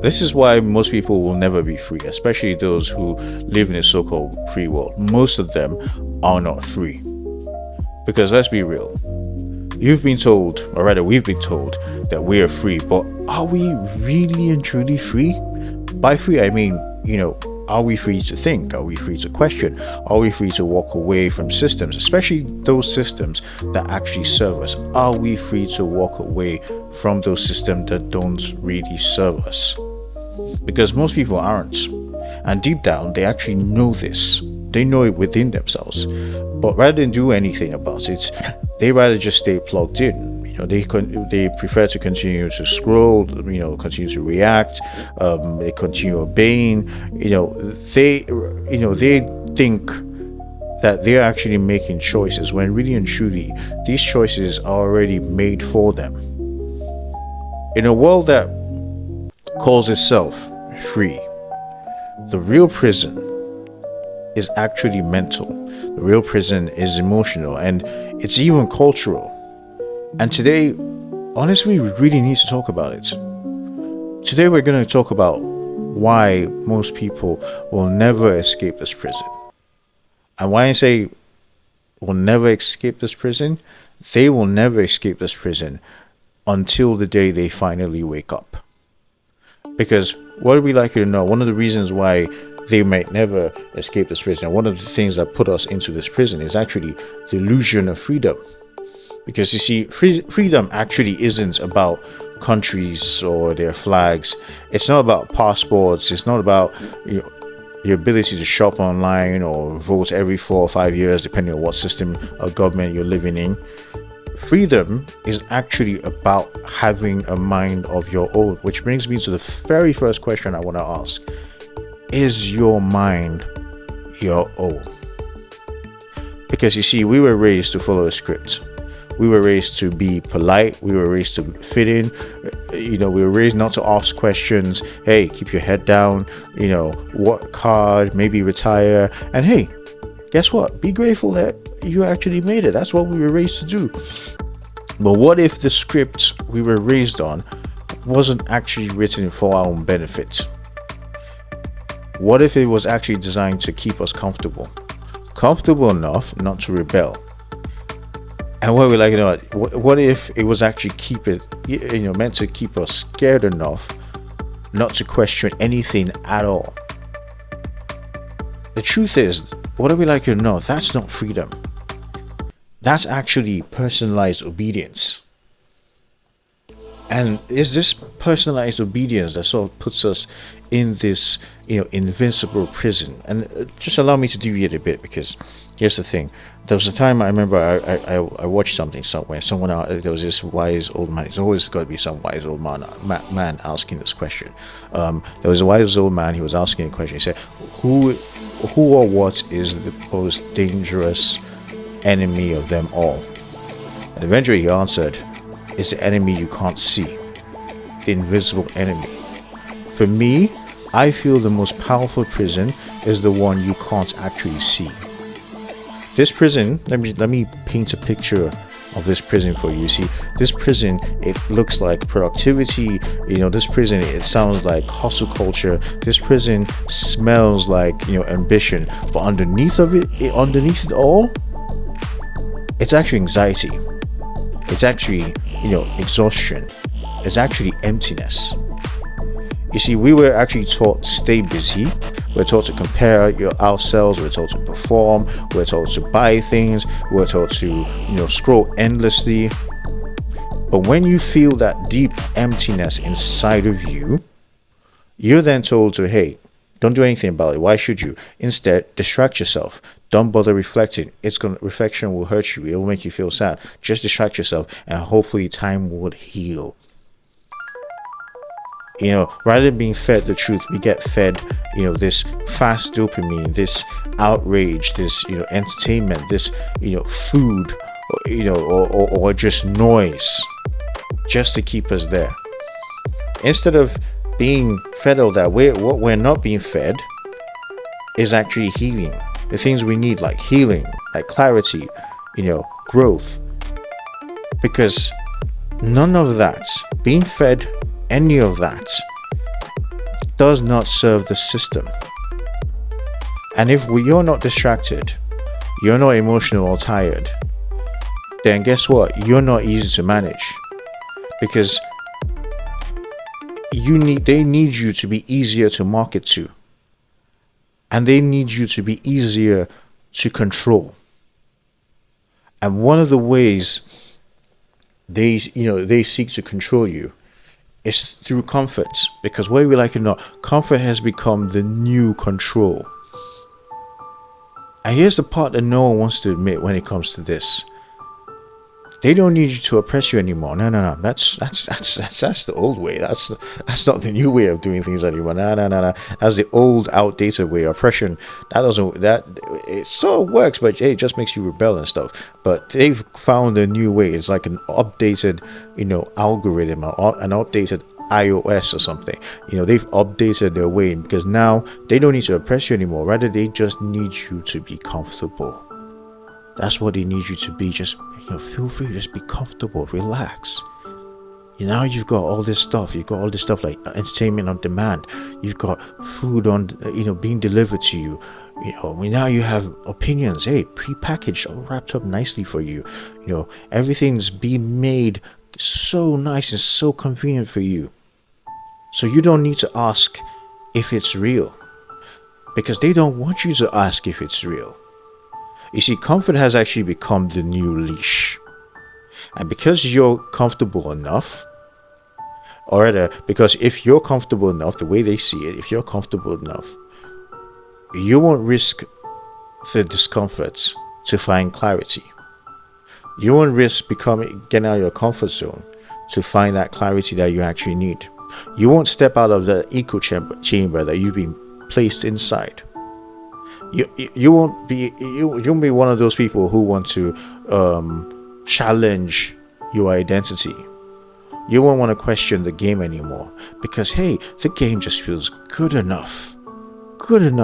This is why most people will never be free, especially those who live in a so-called free world. Most of them are not free. Because let's be real, you've been told, or rather we've been told, that we are free, but are we really and truly free? By free, I mean, are we free to think? Are we free to question? Are we free to walk away from systems, especially those systems that actually serve us? Are we free to walk away from those systems that don't really serve us? Because most people aren't. And deep down, they actually know this. They know it within themselves. But rather than do anything about it, they rather just stay plugged in. They prefer to continue to scroll, continue to react, they continue obeying. They think that they're actually making choices when really and truly these choices are already made for them. In a world that calls itself free, the real prison is actually mental. The real prison is emotional, and it's even cultural. And today, honestly, we really need to talk about it. Today we're going to talk about why most people will never escape this prison. And why I say will never escape this prison, they will never escape this prison until the day they finally wake up. Because what we like to know, one of the reasons why they might never escape this prison, and one of the things that put us into this prison is actually the illusion of freedom. Because you see, freedom actually isn't about countries or their flags. It's not about passports. It's not about the ability to shop online or vote every 4 or 5 years, depending on what system of government you're living in. Freedom is actually about having a mind of your own, which brings me to the very first question I want to ask. Is your mind your own? Because you see, we were raised to follow a script. We were raised to be polite. We were raised to fit in. We were raised not to ask questions. Hey, keep your head down. Work hard, maybe retire. And hey, guess what? Be grateful that you actually made it. That's what we were raised to do. But what if the script we were raised on wasn't actually written for our own benefit? What if it was actually designed to keep us comfortable enough not to rebel? And what we like, what if it was actually meant to keep us scared enough not to question anything at all? The truth is, whether we like it or not, that's not freedom. That's actually personalized obedience. And it's this personalized obedience that sort of puts us in this, invincible prison. And just allow me to deviate a bit, because here's the thing. There was a time I remember I watched something somewhere. There was this wise old man. It's always got to be some wise old man asking this question. There was a wise old man. He was asking a question. He said, "Who or what is the most dangerous enemy of them all?" And eventually he answered, "It's the enemy you can't see, the invisible enemy." For me, I feel the most powerful prison is the one you can't actually see. This prison, let me paint a picture of this prison for you. You see, this prison, it looks like productivity. This prison, it sounds like hustle culture. This prison smells like, ambition. But underneath it all, it's actually anxiety. It's actually, exhaustion. It's actually emptiness. You see, we were actually taught to stay busy. We're taught to compare ourselves. We're taught to perform. We're taught to buy things. We're taught to, scroll endlessly. But when you feel that deep emptiness inside of you, you're then told to, hey, don't do anything about it. Why should you? Instead, distract yourself. Don't bother reflecting. Reflection will hurt you. It will make you feel sad. Just distract yourself, and hopefully time would heal. Rather than being fed the truth, we get fed, this fast dopamine, this outrage, this, entertainment, this, food, or just noise, just to keep us there. Instead of being fed all that, what we're not being fed is actually healing. The things we need, like healing, like clarity, growth. Because none of that, being fed any of that, does not serve the system. And if you're not distracted, you're not emotional or tired, then guess what? You're not easy to manage, because they need you to be easier to market to, and they need you to be easier to control. And one of the ways they seek to control you is through comfort, because whether we like it or not, comfort has become the new control. And here's the part that no one wants to admit when it comes to this. They don't need you to oppress you anymore. No. That's the old way. That's not the new way of doing things anymore. No. That's the old, outdated way. Oppression, it sort of works, but it just makes you rebel and stuff. But they've found a new way. It's like an updated, algorithm, or an updated iOS or something. They've updated their way, because now they don't need to oppress you anymore. Rather, they just need you to be comfortable. That's what they need you to be. Just feel free, just be comfortable, relax. Now you've got all this stuff. You've got all this stuff like entertainment on demand. You've got food on, being delivered to you. Now you have opinions, pre-packaged, all wrapped up nicely for you. Everything's being made so nice and so convenient for you. So you don't need to ask if it's real, because they don't want you to ask if it's real. You see, comfort has actually become the new leash. And because you're comfortable enough, or rather, because if you're comfortable enough, the way they see it, if you're comfortable enough, you won't risk the discomforts to find clarity. You won't risk getting out of your comfort zone to find that clarity that you actually need. You won't step out of the echo chamber that you've been placed inside. You won't be one of those people who want to challenge your identity. You won't want to question the game anymore, because the game just feels good enough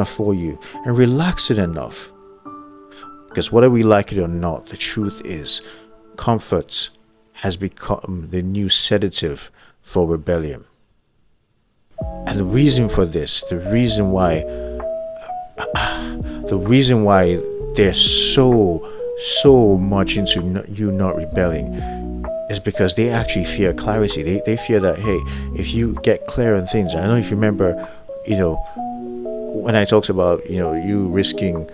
for you and relaxing enough. Because whether we like it or not, the truth is, comfort has become the new sedative for rebellion. And the reason for this, the reason why they're so much into you not rebelling, is because they actually fear clarity. They fear that, if you get clear on things, I don't know if you remember, when I talked about, you risking,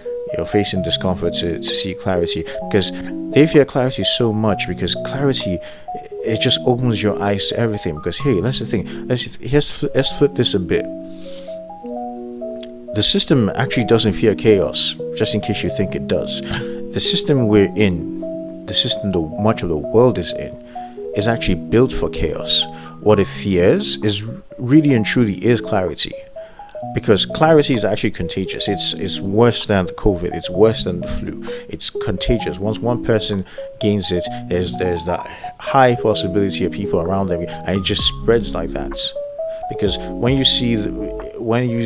facing discomfort to see clarity, because they fear clarity so much, because clarity, it just opens your eyes to everything. Because that's the thing. Let's flip this a bit. The system actually doesn't fear chaos, just in case you think it does. The system we're in, the system much of the world is in, is actually built for chaos. What it fears is really and truly is clarity. Because clarity is actually contagious. It's worse than the COVID. It's worse than the flu. It's contagious. Once one person gains it, there's that high possibility of people around them, and it just spreads like that. Because when you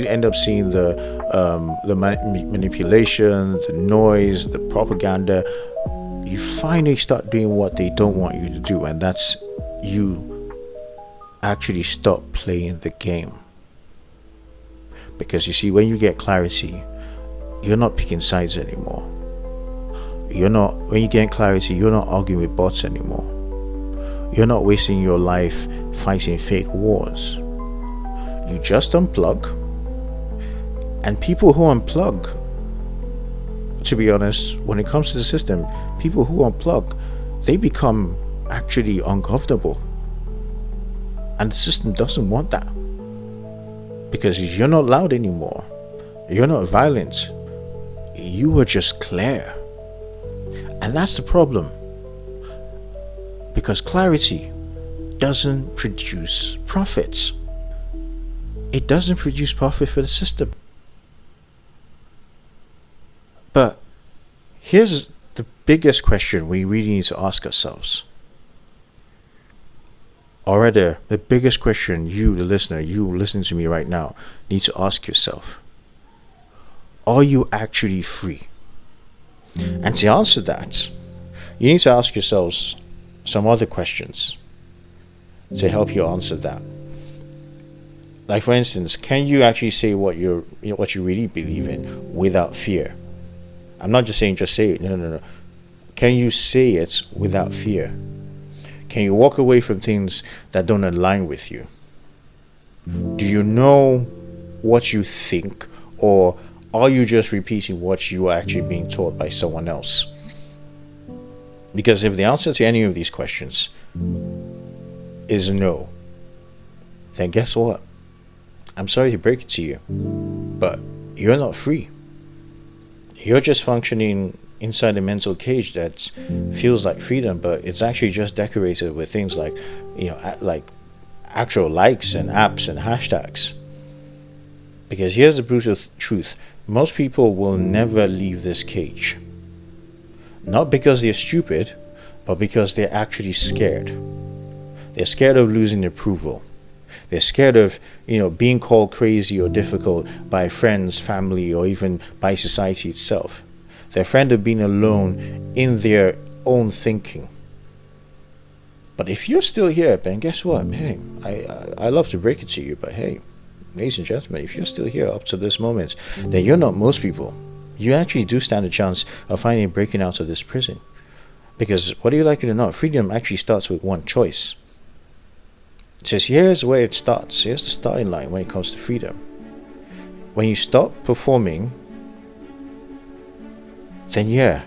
end up seeing the manipulation, the noise, the propaganda, you finally start doing what they don't want you to do, and that's you actually stop playing the game. Because you see, when you get clarity, you're not picking sides anymore. When you get clarity, you're not arguing with bots anymore. You're not wasting your life fighting fake wars. You just unplug. And people who unplug, to be honest, when it comes to the system, people who unplug, they become actually uncomfortable. And the system doesn't want that. Because you're not loud anymore. You're not violent. You are just clear. And that's the problem. Because clarity doesn't produce profits. It doesn't produce profit for the system. But here's the biggest question we really need to ask ourselves. Or rather, the biggest question you, the listener, you listening to me right now, need to ask yourself. Are you actually free? And to answer that, you need to ask yourselves some other questions to help you answer that. Like, for instance, can you actually say what you really believe in without fear? I'm not just saying just say it. No, no, no. Can you say it without fear? Can you walk away from things that don't align with you? Do you know what you think, or are you just repeating what you are actually being taught by someone else? Because if the answer to any of these questions is no, then guess what? I'm sorry to break it to you, but you're not free. You're just functioning inside a mental cage that feels like freedom, but it's actually just decorated with things like, like actual likes and apps and hashtags. Because here's the brutal truth: most people will never leave this cage. Not because they're stupid, but because they're actually scared. They're scared of losing approval. They're scared of, being called crazy or difficult by friends, family, or even by society itself. They're afraid of being alone in their own thinking. But if you're still here, Ben, guess what? Hey, I love to break it to you, but hey, ladies and gentlemen, if you're still here up to this moment, then you're not most people. You actually do stand a chance of finally breaking out of this prison. Because whether you like it or not, freedom actually starts with one choice. It says, here's where it starts. Here's the starting line when it comes to freedom. When you stop performing, then yeah,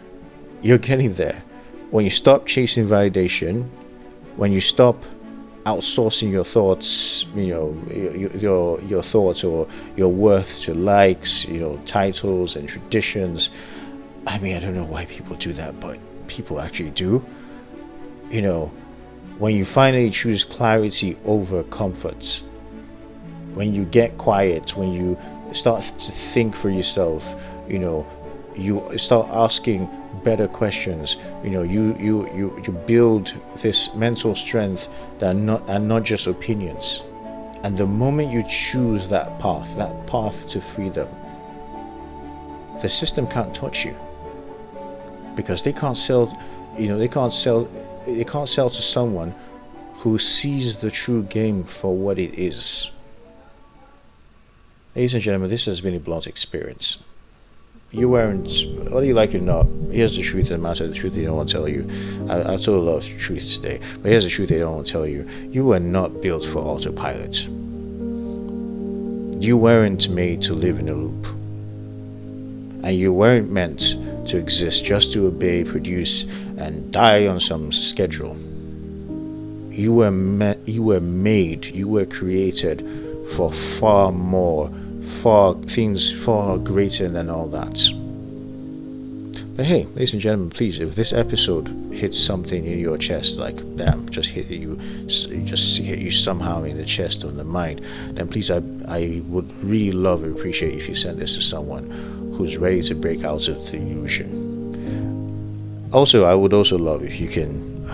you're getting there. When you stop chasing validation, when you stop outsourcing your thoughts, your thoughts or your worth to likes, titles and traditions. I mean, I don't know why people do that, but people actually do. When you finally choose clarity over comfort, when you get quiet, when you start to think for yourself, you start asking better questions. You build this mental strength that are not just opinions. And the moment you choose that path to freedom, the system can't touch you, because they can't sell to someone who sees the true game for what it is. Ladies and gentlemen, this has been a blunt experience. You weren't, whether you like it or not, here's the truth of the matter, the truth they don't want to tell you. I've told a lot of truth today, but here's the truth they don't want to tell you. You were not built for autopilot. You weren't made to live in a loop. And you weren't meant to exist just to obey, produce, and die on some schedule. You were made, you were created for far more, things far greater than all that. But hey, ladies and gentlemen, please, if this episode hits something in your chest, like damn, just hit you somehow in the chest or the mind, then please, I would really love and appreciate if you send this to someone who's ready to break out of the illusion. Also, I would also love if you can,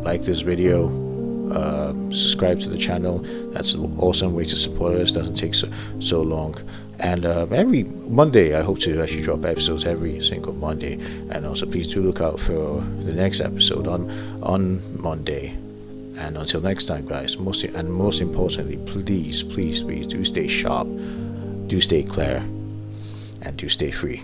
like this video, subscribe to the channel. That's an awesome way to support us. Doesn't take so long. And every Monday, I hope to actually drop episodes every single Monday. And also, please do look out for the next episode on Monday. And until next time, guys, most importantly, please do stay sharp, do stay clear, and do stay free.